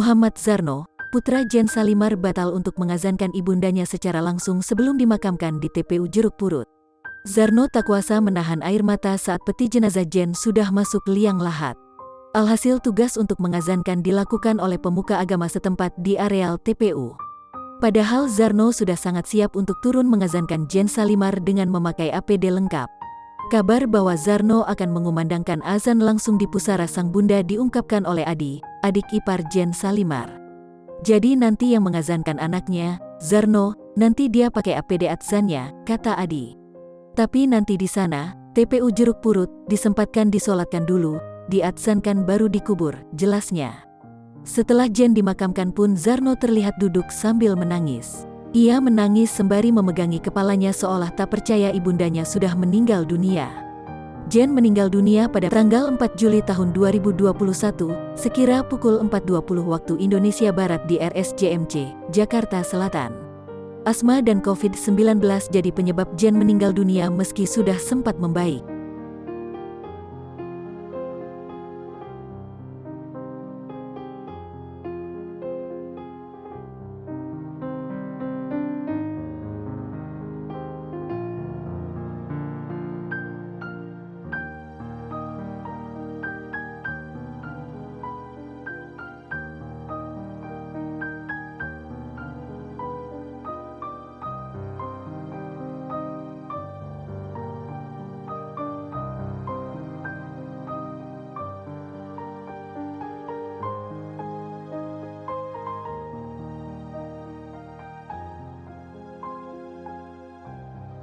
Muhammad Zarno, putra Jen Salimar batal untuk mengazankan ibundanya secara langsung sebelum dimakamkan di TPU Jeruk Purut. Zarno tak kuasa menahan air mata saat peti jenazah Jen sudah masuk liang lahat. Alhasil tugas untuk mengazankan dilakukan oleh pemuka agama setempat di areal TPU. Padahal Zarno sudah sangat siap untuk turun mengazankan Jen Salimar dengan memakai APD lengkap. Kabar bahwa Zarno akan mengumandangkan azan langsung di pusara sang bunda diungkapkan oleh Adi, adik ipar Jen Salimar. Jadi nanti yang mengazankan anaknya, Zarno, nanti dia pakai APD adzannya, kata Adi. Tapi nanti di sana, TPU Jeruk Purut, disempatkan disolatkan dulu, diadzankan baru dikubur, jelasnya. Setelah Jen dimakamkan pun Zarno terlihat duduk sambil menangis. Ia menangis sembari memegangi kepalanya seolah tak percaya ibundanya sudah meninggal dunia. Jen meninggal dunia pada tanggal 4 Juli tahun 2021, sekira pukul 4.20 waktu Indonesia Barat di RSJMC, Jakarta Selatan. Asma dan COVID-19 jadi penyebab Jen meninggal dunia meski sudah sempat membaik.